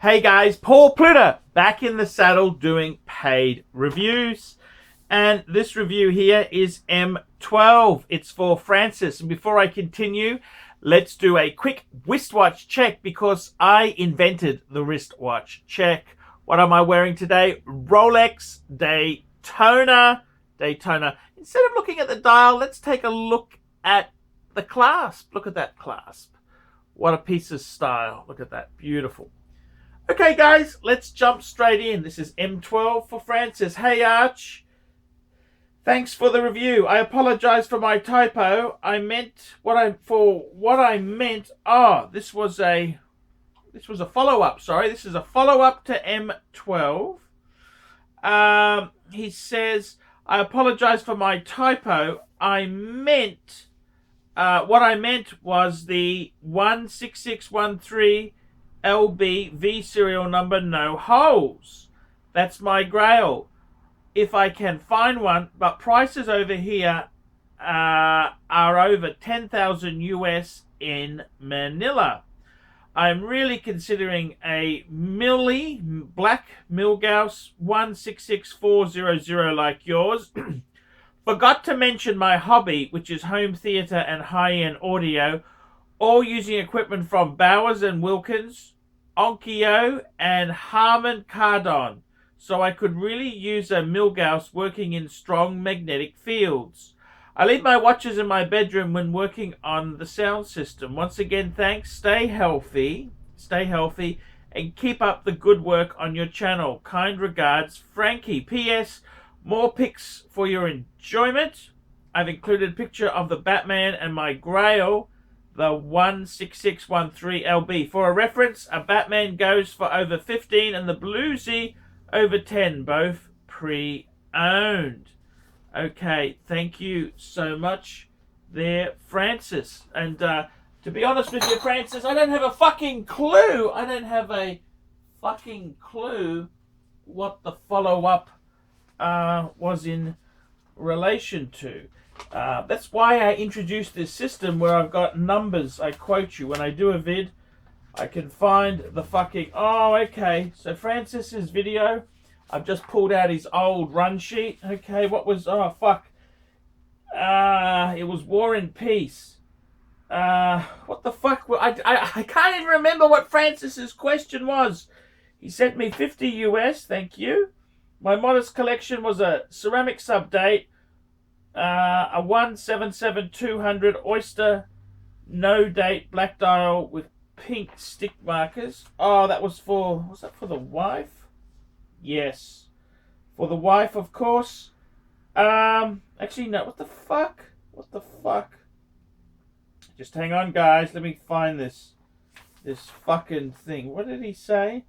Hey guys, Paul Pluta back in the saddle doing paid reviews. And this review here is M12. It's for Francis. And before I continue, let's do a quick wristwatch check because I invented the wristwatch check. What am I wearing today? Rolex Daytona. Instead of looking at the dial, let's take a look at the clasp. Look at that clasp. What a piece of style. Look at that. Beautiful. Okay, guys, let's jump straight in. This is M12 for Francis. Hey, Arch. Thanks for the review. I apologize for my typo. I meant what I meant. This was a follow-up. Sorry, this is a follow-up to M12. He says, I apologize for my typo. I meant what I meant was the 16613 LB V serial number, no holes. That's my grail if I can find one, but prices over here are over 10,000 US in Manila. I'm really considering a black Milgauss 166400 like yours. Forgot to mention my hobby, which is home theater and high-end audio, all using equipment from Bowers & Wilkins, Onkyo, and Harman Kardon, so I could really use a Milgauss working in strong magnetic fields. I leave my watches in my bedroom when working on the sound system. Once again, thanks. Stay healthy, and keep up the good work on your channel. Kind regards, Frankie. P.S. More pics for your enjoyment. I've included a picture of the Batman and my Grail, the 16613 LB. For a reference, a Batman goes for over 15 and the Bluesy over 10, both pre-owned. Okay, thank you so much there, Francis. And to be honest with you, Francis, I don't have a fucking clue. I don't have a fucking clue what the follow-up was in relation to. That's why I introduced this system where I've got numbers. I quote you when I do a vid. I can find the fucking... Oh, okay. So Francis's video, I've just pulled out his old run sheet. Okay, what was... Oh, fuck. It was War and Peace. What the fuck? I can't even remember what Francis's question was. He sent me 50 US, thank you. My modest collection was a ceramic sub-date, a 177200 Oyster no date black dial with pink stick markers. Oh, that was that for the wife? Yes, for the wife, of course. Actually, no. What the fuck? Just hang on, guys. Let me find this fucking thing. What did he say?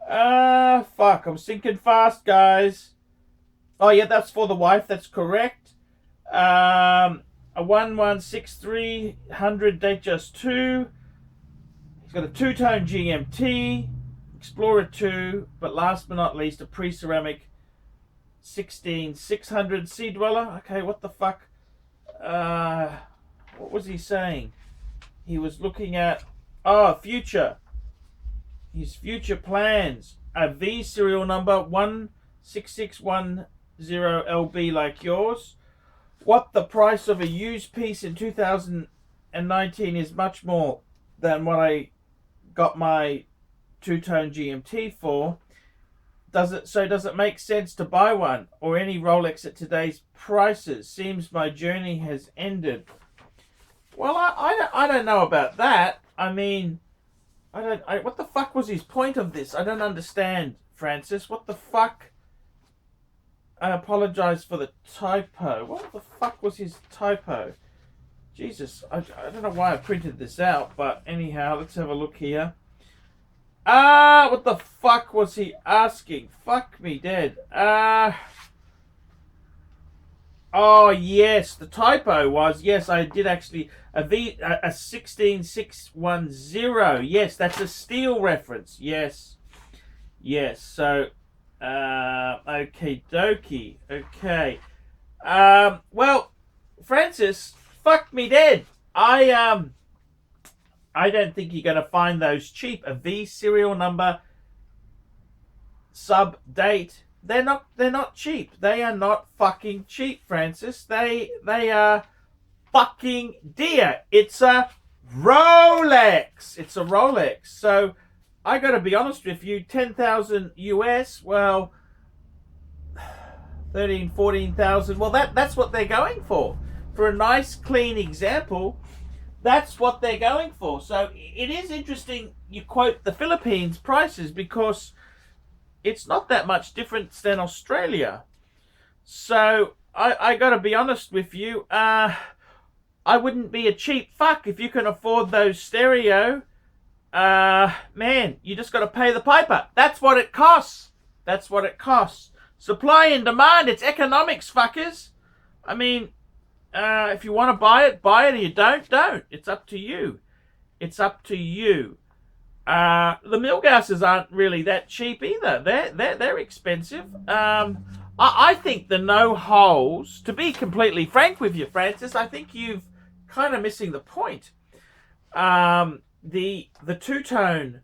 Fuck. I'm sinking fast, guys. Oh yeah, that's for the wife. That's correct. A 116-300 Datejust 2. He's got a two-tone GMT, Explorer 2, but last but not least, a pre-ceramic 16600 Sea Dweller. Okay, what the fuck? What was he saying? He was looking at future. His future plans. A V serial number 16610 LB like yours. What the price of a used piece in 2019 is much more than what I got my two-tone GMT for. Does it make sense to buy one or any Rolex at today's prices? Seems my journey has ended. Well, I don't know about that. I mean, what the fuck was his point of this? I don't understand, Francis. What the fuck? I apologize for the typo. What the fuck was his typo? Jesus, I don't know why I printed this out, but anyhow, let's have a look here. What the fuck was he asking? Fuck me dead. Oh, yes, the typo was, yes, I did actually, a 16610. Yes, that's a steel reference. Yes, so... okay, dokie. Okay. Well, Francis, fuck me dead. I don't think you're going to find those cheap. A V serial number sub date. They're not cheap. They are not fucking cheap, Francis. They are fucking dear. It's a Rolex. It's a Rolex. So I got to be honest with you, 10,000 US, well, 13, 14,000. Well, that's what they're going for. For a nice, clean example, that's what they're going for. So it is interesting you quote the Philippines prices, because it's not that much different than Australia. So I got to be honest with you. I wouldn't be a cheap fuck if you can afford those stereo. Man, you just got to pay the piper. That's what it costs. That's what it costs. Supply and demand. It's economics, fuckers. I mean, if you want to buy it, and you don't. It's up to you. It's up to you. The Milgauses aren't really that cheap either. They're expensive. I think the no holes, to be completely frank with you, Francis, I think you've kind of missing the point. The two-tone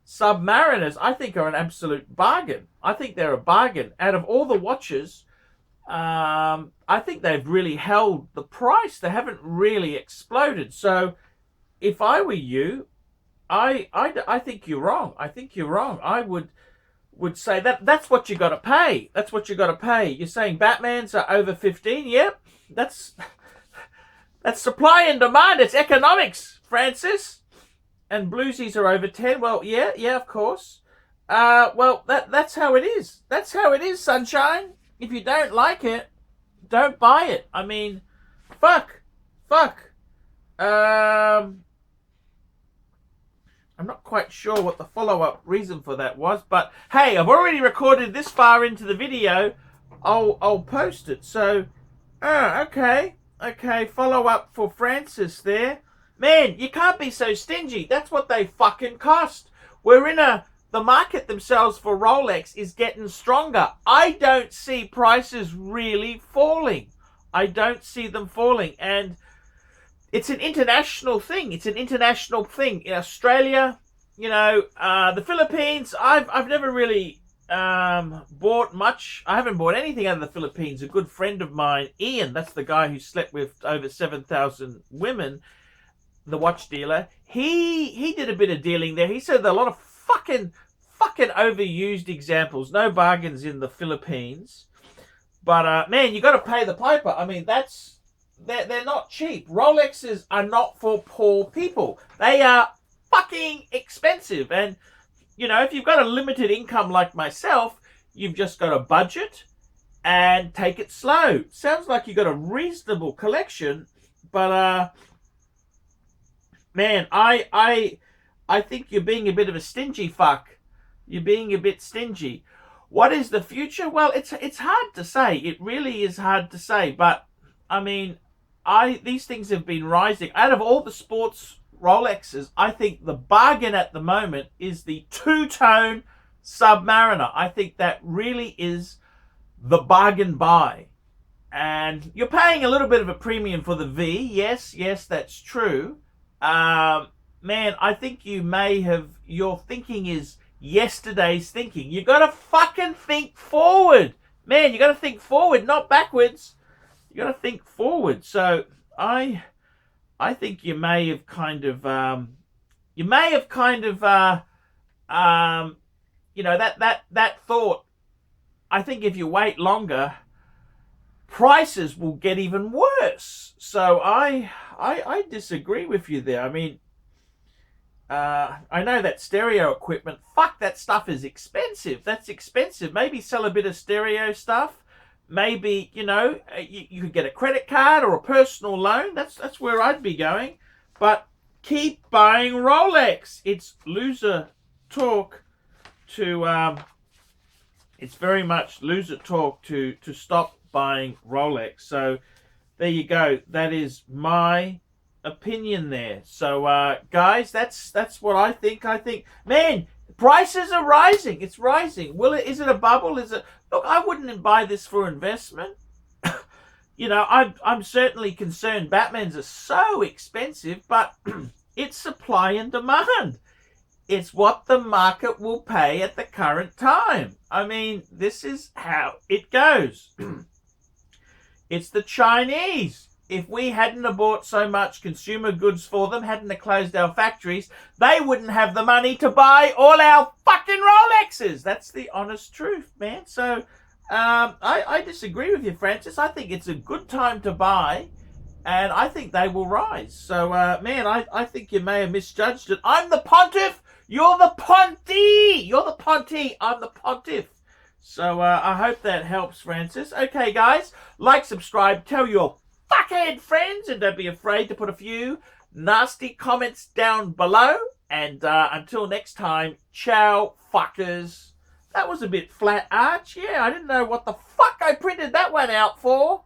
Submariners, I think, are an absolute bargain. I think they're a bargain. Out of all the watches, I think they've really held the price. They haven't really exploded. So if I were you, I think you're wrong. I think you're wrong. I would say that's what you got to pay. That's what you got to pay. You're saying Batmans are over 15? Yep. That's supply and demand. It's economics, Francis. And bluesies are over 10. Well, yeah, of course. Well, that's how it is. That's how it is, sunshine. If you don't like it, don't buy it. I mean, fuck. I'm not quite sure what the follow-up reason for that was, but hey, I've already recorded this far into the video. I'll post it. So, okay, follow-up for Francis there. Man, you can't be so stingy. That's what they fucking cost. The market themselves for Rolex is getting stronger. I don't see prices really falling. I don't see them falling. And it's an international thing. In Australia, the Philippines, I've never really bought much. I haven't bought anything out of the Philippines. A good friend of mine, Ian, that's the guy who slept with over 7,000 women, the watch dealer, he did a bit of dealing there. He said there are a lot of fucking overused examples. No bargains in the Philippines. But man, you got to pay the piper. I mean, they're not cheap. Rolexes are not for poor people. They are fucking expensive. And if you've got a limited income like myself, you've just got to budget and take it slow. Sounds like you got a reasonable collection, but man, I think you're being a bit of a stingy fuck. You're being a bit stingy. What is the future? Well, it's hard to say. It really is hard to say. But I mean, these things have been rising. Out of all the sports Rolexes, I think the bargain at the moment is the two-tone Submariner. I think that really is the bargain buy. And you're paying a little bit of a premium for the V. Yes, that's true. Man, I think your thinking is yesterday's thinking. You gotta fucking think forward. Man, you gotta think forward, not backwards. You gotta think forward. So I think you may have kind of that thought. I think if you wait longer, prices will get even worse. So I disagree with you there. I mean, I know that stereo equipment, fuck, that stuff is expensive. That's expensive. Maybe sell a bit of stereo stuff. Maybe, you could get a credit card or a personal loan. That's where I'd be going. But keep buying Rolex. It's loser talk to, it's very much loser talk to stop buying Rolex. So there you go. That is my opinion there. So guys, that's what I think. Man, prices are rising. It's rising. Is it a bubble? Look, I wouldn't buy this for investment. I'm certainly concerned. Batmans are so expensive, but It's supply and demand. It's what the market will pay at the current time. I mean, this is how it goes. It's the Chinese. If we hadn't have bought so much consumer goods for them, hadn't have closed our factories, they wouldn't have the money to buy all our fucking Rolexes. That's the honest truth, man. So I disagree with you, Francis. I think it's a good time to buy, and I think they will rise. So, man, I think you may have misjudged it. I'm the pontiff. You're the ponty. You're the ponty. I'm the pontiff. So I hope that helps, Francis. Okay, guys, like, subscribe, tell your fuckhead friends, and don't be afraid to put a few nasty comments down below. And until next time, ciao, fuckers. That was a bit flat, Arch. Yeah, I didn't know what the fuck I printed that one out for.